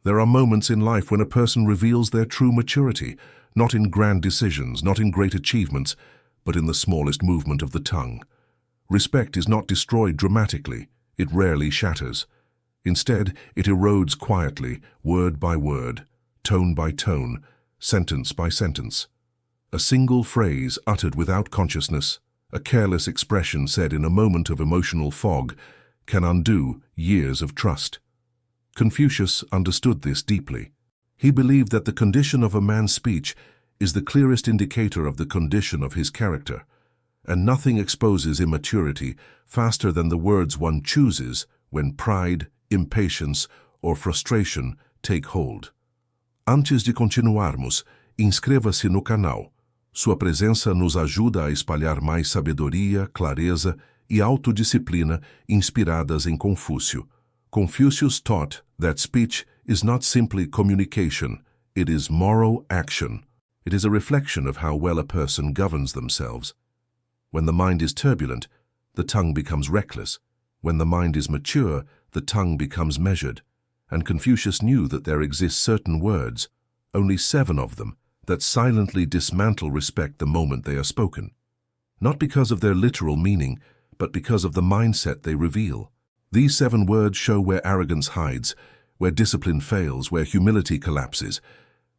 There are moments in life when a person reveals their true maturity, not in grand decisions, not in great achievements, but in the smallest movement of the tongue. Respect is not destroyed dramatically, it rarely shatters. Instead, it erodes quietly, word by word, tone by tone, sentence by sentence. A single phrase uttered without consciousness, a careless expression said in a moment of emotional fog, can undo years of trust. Confucius understood this deeply. He believed that the condition of a man's speech is the clearest indicator of the condition of his character, and nothing exposes immaturity faster than the words one chooses when pride, impatience, or frustration take hold. Antes de continuarmos, inscreva-se no canal. Sua presença nos ajuda a espalhar mais sabedoria, clareza e auto-disciplina inspiradas em Confúcio. Confucius taught that speech is not simply communication, it is moral action. It is a reflection of how well a person governs themselves. When the mind is turbulent, the tongue becomes reckless. When the mind is mature, the tongue becomes measured. And Confucius knew that there exist certain words, only 7 of them, that silently dismantle respect the moment they are spoken. Not because of their literal meaning, but because of the mindset they reveal. These 7 words show where arrogance hides, where discipline fails, where humility collapses,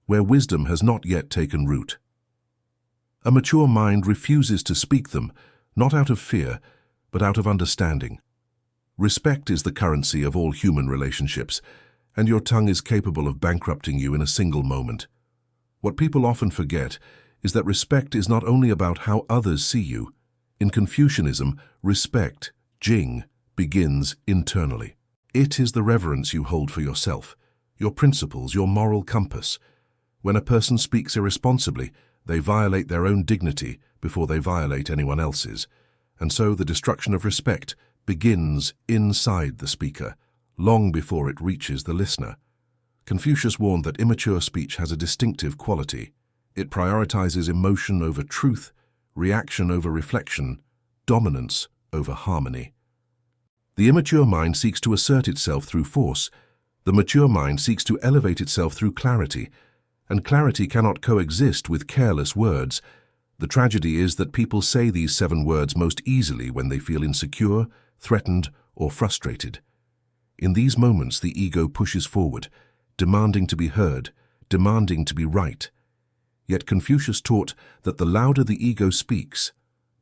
where wisdom has not yet taken root. A mature mind refuses to speak them, not out of fear, but out of understanding. Respect is the currency of all human relationships, and your tongue is capable of bankrupting you in a single moment. What people often forget is that respect is not only about how others see you. In Confucianism, respect, jing, begins internally. It is the reverence you hold for yourself, your principles, your moral compass. When a person speaks irresponsibly, they violate their own dignity before they violate anyone else's. And so the destruction of respect begins inside the speaker, long before it reaches the listener. Confucius warned that immature speech has a distinctive quality. It prioritizes emotion over truth, reaction over reflection, dominance over harmony. The immature mind seeks to assert itself through force. The mature mind seeks to elevate itself through clarity, and clarity cannot coexist with careless words. The tragedy is that people say these 7 words most easily when they feel insecure, threatened, or frustrated. In these moments, the ego pushes forward, demanding to be heard, demanding to be right. Yet Confucius taught that the louder the ego speaks,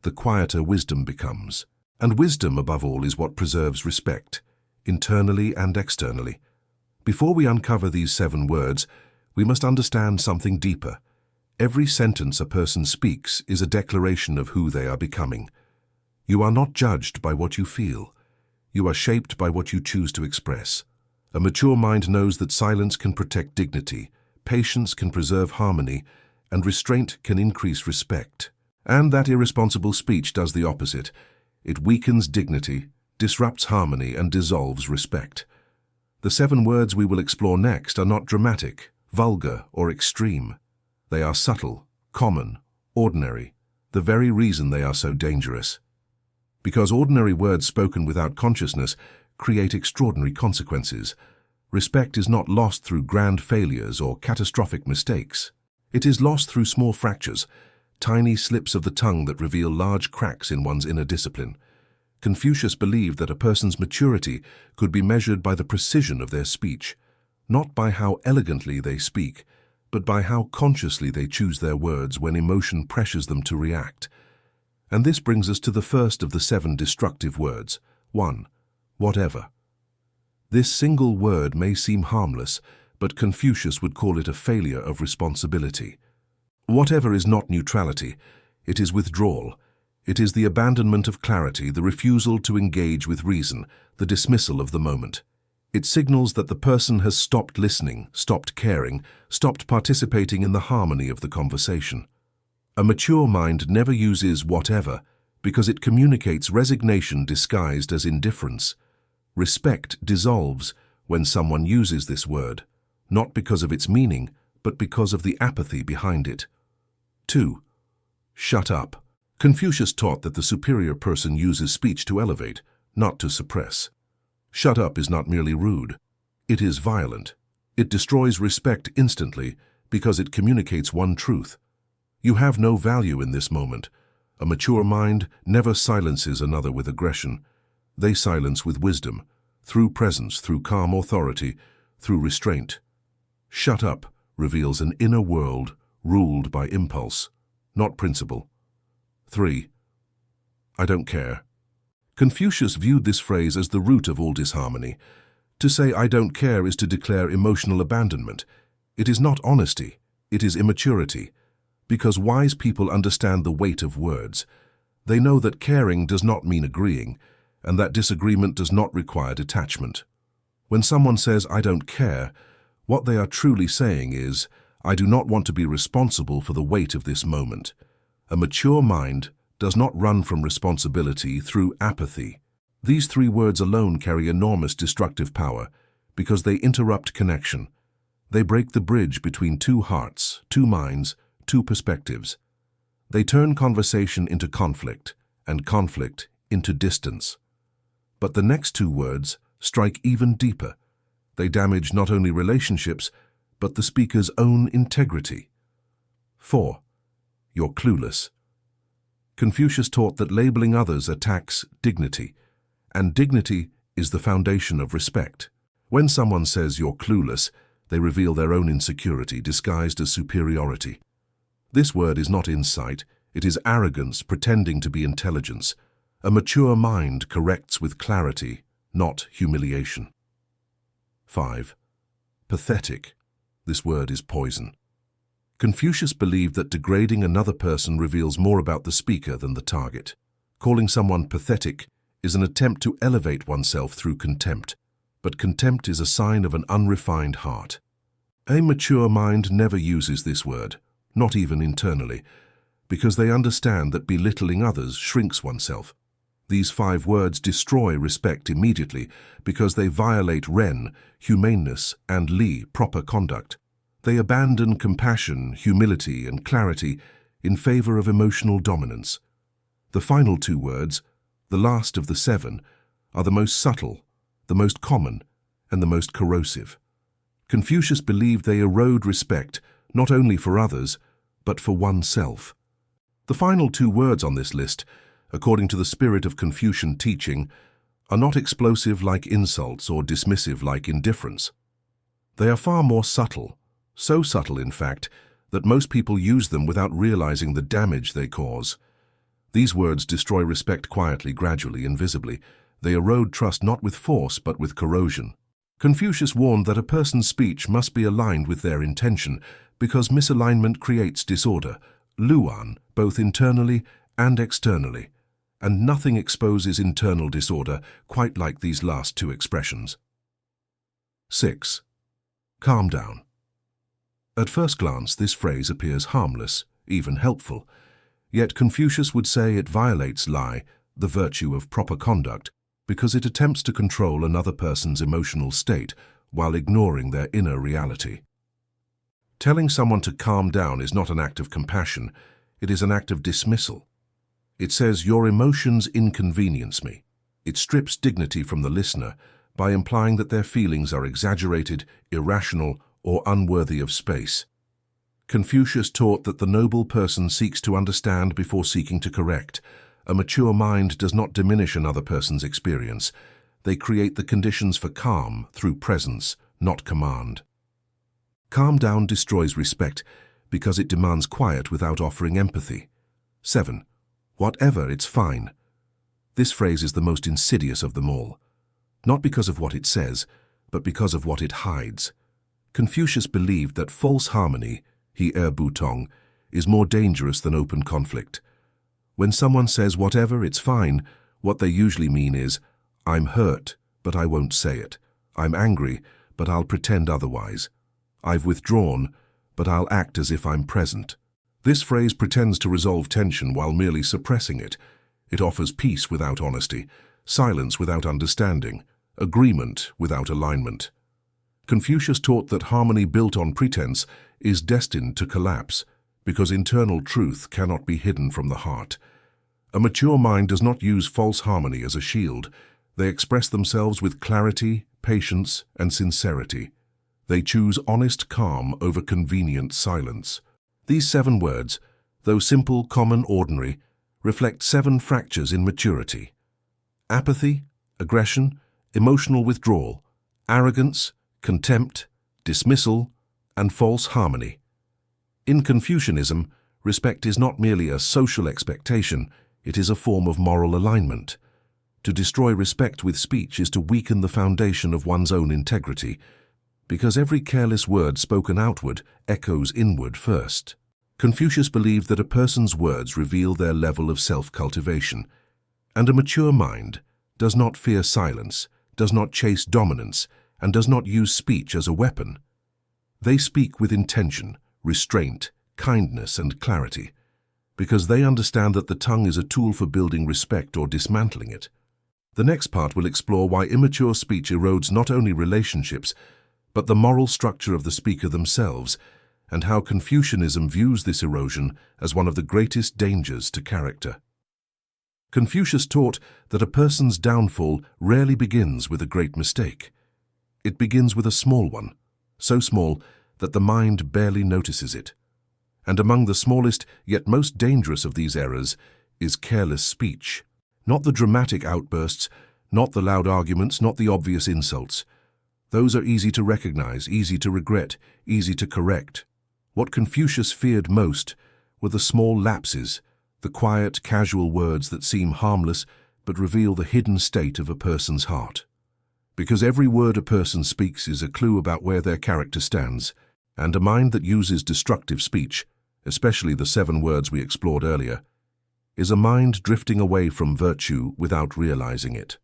the quieter wisdom becomes. And wisdom, above all, is what preserves respect, internally and externally. Before we uncover these 7 words, we must understand something deeper. Every sentence a person speaks is a declaration of who they are becoming. You are not judged by what you feel. You are shaped by what you choose to express. A mature mind knows that silence can protect dignity, patience can preserve harmony, and restraint can increase respect. And that irresponsible speech does the opposite. It weakens dignity, disrupts harmony, and dissolves respect. The 7 words we will explore next are not dramatic, vulgar, or extreme. They are subtle, common, ordinary, the very reason they are so dangerous. Because ordinary words spoken without consciousness create extraordinary consequences. Respect is not lost through grand failures or catastrophic mistakes. It is lost through small fractures, tiny slips of the tongue that reveal large cracks in one's inner discipline. Confucius believed that a person's maturity could be measured by the precision of their speech, not by how elegantly they speak, but by how consciously they choose their words when emotion pressures them to react. And this brings us to the first of the 7 destructive words. 1. Whatever. This single word may seem harmless, but Confucius would call it a failure of responsibility. Whatever is not neutrality, it is withdrawal. It is the abandonment of clarity, the refusal to engage with reason, the dismissal of the moment. It signals that the person has stopped listening, stopped caring, stopped participating in the harmony of the conversation. A mature mind never uses whatever because it communicates resignation disguised as indifference. Respect dissolves when someone uses this word, not because of its meaning, but because of the apathy behind it. 2. Shut up. Confucius taught that the superior person uses speech to elevate, not to suppress. Shut up is not merely rude. It is violent. It destroys respect instantly because it communicates one truth. You have no value in this moment. A mature mind never silences another with aggression. They silence with wisdom, through presence, through calm authority, through restraint. Shut up reveals an inner world ruled by impulse, not principle. 3. I don't care. Confucius viewed this phrase as the root of all disharmony. To say I don't care is to declare emotional abandonment. It is not honesty, it is immaturity. Because wise people understand the weight of words. They know that caring does not mean agreeing, and that disagreement does not require detachment. When someone says, I don't care, what they are truly saying is, I do not want to be responsible for the weight of this moment. A mature mind does not run from responsibility through apathy. These 3 words alone carry enormous destructive power because they interrupt connection. They break the bridge between 2 hearts, 2 minds, 2 perspectives. They turn conversation into conflict and conflict into distance. But the next 2 words strike even deeper. They damage not only relationships, but the speaker's own integrity. 4. You're clueless. Confucius taught that labeling others attacks dignity, and dignity is the foundation of respect. When someone says you're clueless, they reveal their own insecurity disguised as superiority. This word is not insight, it is arrogance pretending to be intelligence. A mature mind corrects with clarity, not humiliation. 5. Pathetic. This word is poison. Confucius believed that degrading another person reveals more about the speaker than the target. Calling someone pathetic is an attempt to elevate oneself through contempt, but contempt is a sign of an unrefined heart. A mature mind never uses this word, not even internally, because they understand that belittling others shrinks oneself. These 5 words destroy respect immediately because they violate ren, humaneness, and li, proper conduct. They abandon compassion, humility, and clarity in favor of emotional dominance. The final 2 words, the last of the 7, are the most subtle, the most common, and the most corrosive. Confucius believed they erode respect not only for others, but for oneself. The final 2 words on this list, according to the spirit of Confucian teaching, are not explosive like insults or dismissive like indifference. They are far more subtle, so subtle, in fact, that most people use them without realizing the damage they cause. These words destroy respect quietly, gradually, invisibly. They erode trust not with force, but with corrosion. Confucius warned that a person's speech must be aligned with their intention, because misalignment creates disorder, luan, both internally and externally, and nothing exposes internal disorder quite like these last 2 expressions. 6. Calm down. At first glance, this phrase appears harmless, even helpful. Yet Confucius would say it violates li, the virtue of proper conduct, because it attempts to control another person's emotional state while ignoring their inner reality. Telling someone to calm down is not an act of compassion, it is an act of dismissal. It says, your emotions inconvenience me. It strips dignity from the listener by implying that their feelings are exaggerated, irrational, or unworthy of space. Confucius taught that the noble person seeks to understand before seeking to correct. A mature mind does not diminish another person's experience. They create the conditions for calm through presence, not command. Calm down destroys respect because it demands quiet without offering empathy. 7. Whatever, it's fine. This phrase is the most insidious of them all, not because of what it says, but because of what it hides. Confucius believed that false harmony, butong, is more dangerous than open conflict. When someone says whatever, it's fine, what they usually mean is, I'm hurt, but I won't say it. I'm angry, but I'll pretend otherwise. I've withdrawn, but I'll act as if I'm present. This phrase pretends to resolve tension while merely suppressing it. It offers peace without honesty, silence without understanding, agreement without alignment. Confucius taught that harmony built on pretense is destined to collapse because internal truth cannot be hidden from the heart. A mature mind does not use false harmony as a shield. They express themselves with clarity, patience, and sincerity. They choose honest calm over convenient silence. These 7 words, though simple, common, ordinary, reflect 7 fractures in maturity: apathy, aggression, emotional withdrawal, arrogance, contempt, dismissal, and false harmony. In Confucianism, respect is not merely a social expectation, it is a form of moral alignment. To destroy respect with speech is to weaken the foundation of one's own integrity, because every careless word spoken outward echoes inward first. Confucius believed that a person's words reveal their level of self-cultivation, and a mature mind does not fear silence, does not chase dominance, and does not use speech as a weapon. They speak with intention, restraint, kindness, and clarity, because they understand that the tongue is a tool for building respect or dismantling it. The next part will explore why immature speech erodes not only relationships, but the moral structure of the speaker themselves, and how Confucianism views this erosion as one of the greatest dangers to character. Confucius taught that a person's downfall rarely begins with a great mistake. It begins with a small one, so small that the mind barely notices it. And among the smallest yet most dangerous of these errors is careless speech. Not the dramatic outbursts, not the loud arguments, not the obvious insults. Those are easy to recognize, easy to regret, easy to correct. What Confucius feared most were the small lapses, the quiet, casual words that seem harmless but reveal the hidden state of a person's heart. Because every word a person speaks is a clue about where their character stands, and a mind that uses destructive speech, especially the 7 words we explored earlier, is a mind drifting away from virtue without realizing it.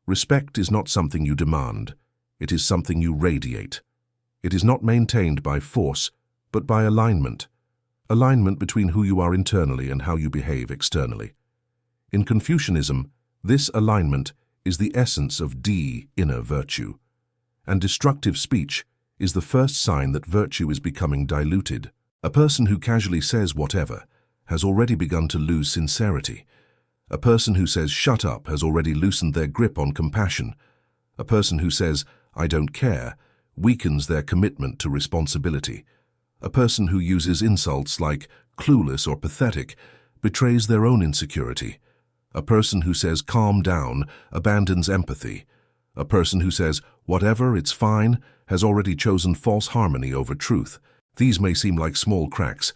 Respect is not something you demand, it is something you radiate. It is not maintained by force, but by alignment. Alignment between who you are internally and how you behave externally. In Confucianism, this alignment is the essence of inner virtue, and destructive speech is the first sign that virtue is becoming diluted. A person who casually says whatever has already begun to lose sincerity. A person who says shut up has already loosened their grip on compassion. A person who says I don't care weakens their commitment to responsibility. A person who uses insults like clueless or pathetic betrays their own insecurity. A person who says calm down abandons empathy. A person who says whatever, it's fine, has already chosen false harmony over truth. These may seem like small cracks,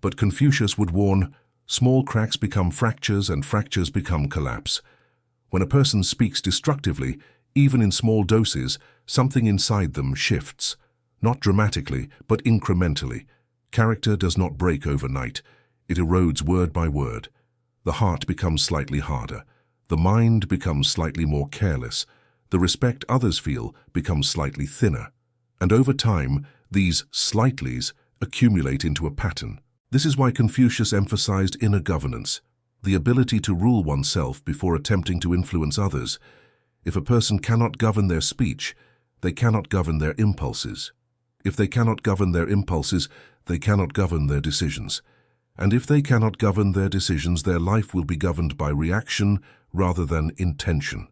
but Confucius would warn, small cracks become fractures and fractures become collapse. When a person speaks destructively, even in small doses, something inside them shifts. Not dramatically, but incrementally. Character does not break overnight. It erodes word by word. The heart becomes slightly harder. The mind becomes slightly more careless. The respect others feel becomes slightly thinner. And over time, these slightlies accumulate into a pattern. This is why Confucius emphasized inner governance, the ability to rule oneself before attempting to influence others. If a person cannot govern their speech, they cannot govern their impulses. If they cannot govern their impulses, they cannot govern their decisions. And if they cannot govern their decisions, their life will be governed by reaction rather than intention.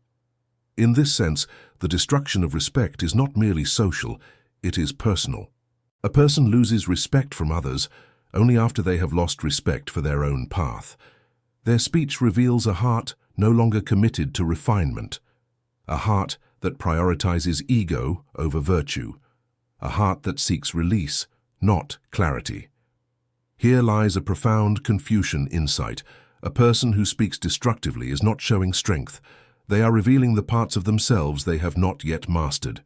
In this sense, the destruction of respect is not merely social, it is personal. A person loses respect from others only after they have lost respect for their own path. Their speech reveals a heart no longer committed to refinement, a heart that prioritizes ego over virtue, a heart that seeks release, not clarity. Here lies a profound Confucian insight. A person who speaks destructively is not showing strength. They are revealing the parts of themselves they have not yet mastered.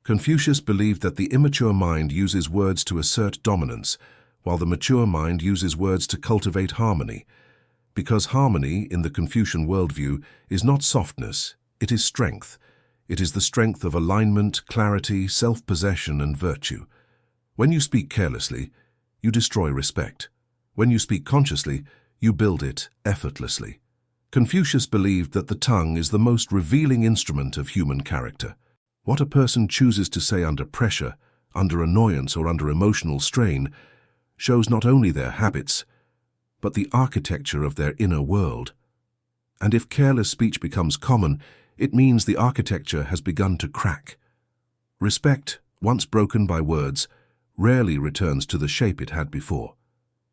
Confucius believed that the immature mind uses words to assert dominance, while the mature mind uses words to cultivate harmony. Because harmony, in the Confucian worldview, is not softness, it is strength. It is the strength of alignment, clarity, self-possession, and virtue. When you speak carelessly, you destroy respect. When you speak consciously, you build it effortlessly. Confucius believed that the tongue is the most revealing instrument of human character. What a person chooses to say under pressure, under annoyance, or under emotional strain shows not only their habits, but the architecture of their inner world. And if careless speech becomes common, it means the architecture has begun to crack. Respect, once broken by words, rarely returns to the shape it had before.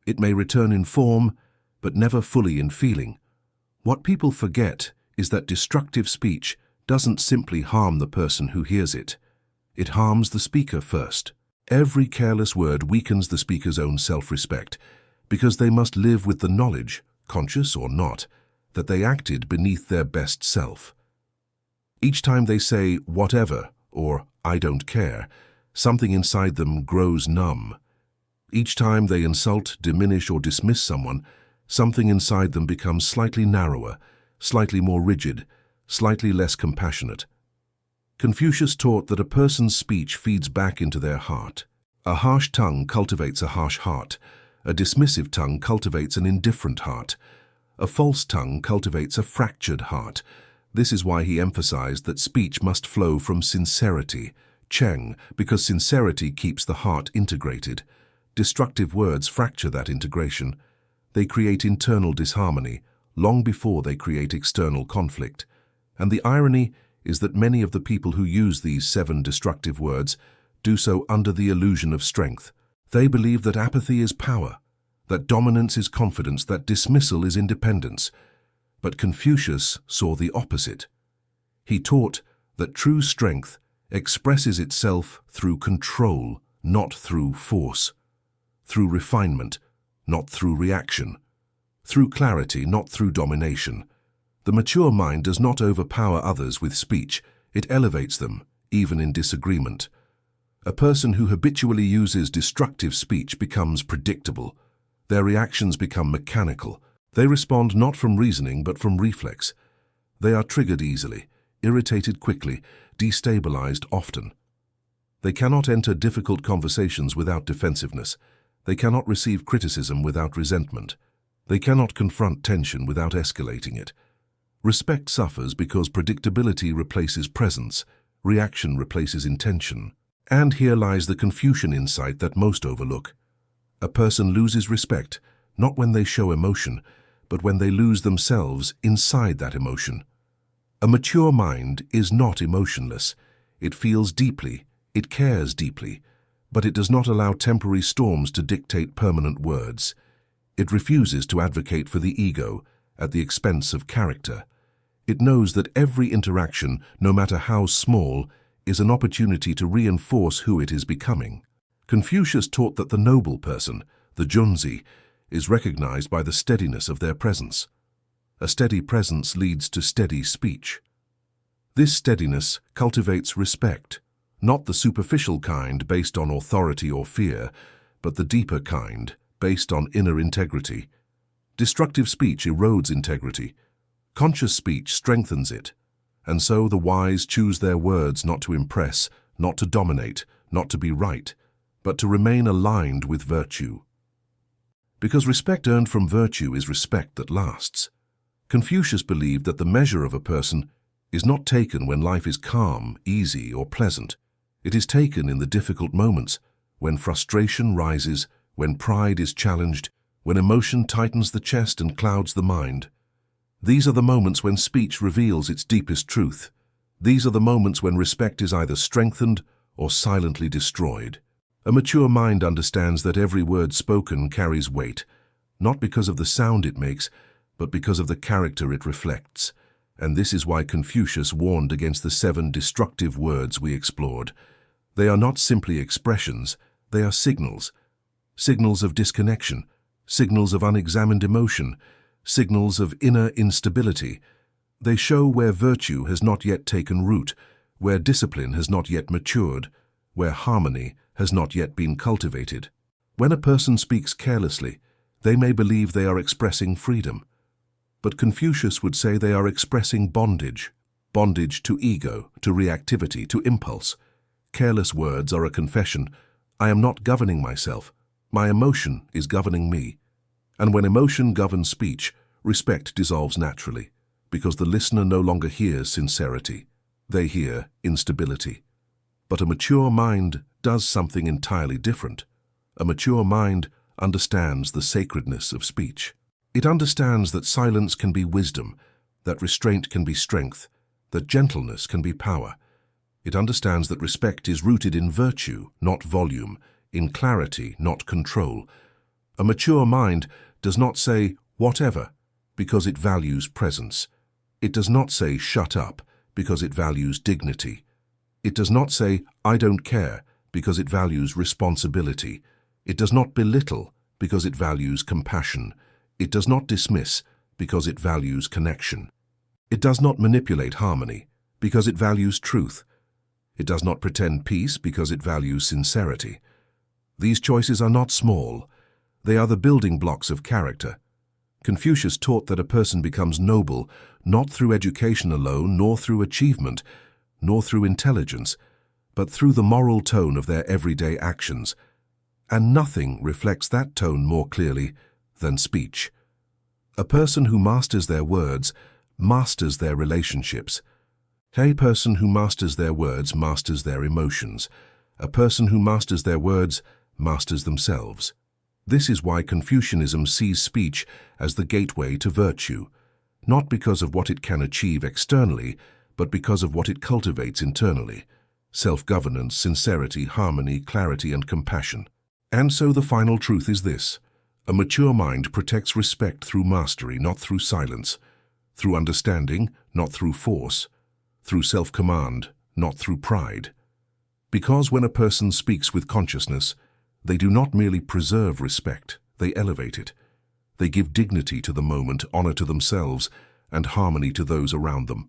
It may return in form, but never fully in feeling. What people forget is that destructive speech doesn't simply harm the person who hears it. It harms the speaker first. Every careless word weakens the speaker's own self-respect, because they must live with the knowledge, conscious or not, that they acted beneath their best self. Each time they say whatever or I don't care, something inside them grows numb. Each time they insult, diminish or dismiss someone, something inside them becomes slightly narrower, slightly more rigid, slightly less compassionate. Confucius taught that a person's speech feeds back into their heart. A harsh tongue cultivates a harsh heart. A dismissive tongue cultivates an indifferent heart. A false tongue cultivates a fractured heart. This is why he emphasized that speech must flow from sincerity, Cheng, because sincerity keeps the heart integrated. Destructive words fracture that integration. They create internal disharmony, long before they create external conflict. And the irony is that many of the people who use these 7 destructive words do so under the illusion of strength. They believe that apathy is power, that dominance is confidence, that dismissal is independence. But Confucius saw the opposite. He taught that true strength expresses itself through control, not through force, through refinement, not through reaction, through clarity, not through domination. The mature mind does not overpower others with speech, it elevates them, even in disagreement. A person who habitually uses destructive speech becomes predictable. Their reactions become mechanical. They respond not from reasoning but from reflex. They are triggered easily, irritated quickly, destabilized often. They cannot enter difficult conversations without defensiveness. They cannot receive criticism without resentment. They cannot confront tension without escalating it. Respect suffers because predictability replaces presence, reaction replaces intention. And here lies the Confucian insight that most overlook. A person loses respect, not when they show emotion, but when they lose themselves inside that emotion. A mature mind is not emotionless. It feels deeply, it cares deeply, but it does not allow temporary storms to dictate permanent words. It refuses to advocate for the ego at the expense of character. It knows that every interaction, no matter how small, is an opportunity to reinforce who it is becoming. Confucius taught that the noble person, the junzi, is recognized by the steadiness of their presence. A steady presence leads to steady speech. This steadiness cultivates respect, not the superficial kind based on authority or fear, but the deeper kind based on inner integrity. Destructive speech erodes integrity. Conscious speech strengthens it. And so the wise choose their words not to impress, not to dominate, not to be right, but to remain aligned with virtue. Because respect earned from virtue is respect that lasts. Confucius believed that the measure of a person is not taken when life is calm, easy, or pleasant. It is taken in the difficult moments, when frustration rises, when pride is challenged, when emotion tightens the chest and clouds the mind. These are the moments when speech reveals its deepest truth. These are the moments when respect is either strengthened or silently destroyed. A mature mind understands that every word spoken carries weight, not because of the sound it makes, but because of the character it reflects. And this is why Confucius warned against the 7 destructive words we explored. They are not simply expressions, they are signals. Signals of disconnection, signals of unexamined emotion, signals of inner instability. They show where virtue has not yet taken root, where discipline has not yet matured, where harmony has not yet been cultivated. When a person speaks carelessly, they may believe they are expressing freedom. But Confucius would say they are expressing bondage. Bondage to ego, to reactivity, to impulse. Careless words are a confession. I am not governing myself. My emotion is governing me. And when emotion governs speech, respect dissolves naturally, because the listener no longer hears sincerity. They hear instability. But a mature mind does something entirely different. A mature mind understands the sacredness of speech. It understands that silence can be wisdom, that restraint can be strength, that gentleness can be power. It understands that respect is rooted in virtue, not volume, in clarity, not control. A mature mind does not say, whatever, because it values presence. It does not say, shut up, because it values dignity. It does not say, I don't care, because it values responsibility. It does not belittle, because it values compassion. It does not dismiss, because it values connection. It does not manipulate harmony, because it values truth. It does not pretend peace, because it values sincerity. These choices are not small. They are the building blocks of character. Confucius taught that a person becomes noble not through education alone, nor through achievement, nor through intelligence, but through the moral tone of their everyday actions. And nothing reflects that tone more clearly than speech. A person who masters their words masters their relationships. A person who masters their words masters their emotions. A person who masters their words masters themselves. This is why Confucianism sees speech as the gateway to virtue, not because of what it can achieve externally, but because of what it cultivates internally: self-governance, sincerity, harmony, clarity, and compassion. And so the final truth is this: a mature mind protects respect through mastery, not through silence, through understanding, not through force, through self-command, not through pride. Because when a person speaks with consciousness, they do not merely preserve respect, they elevate it. They give dignity to the moment, honor to themselves, and harmony to those around them.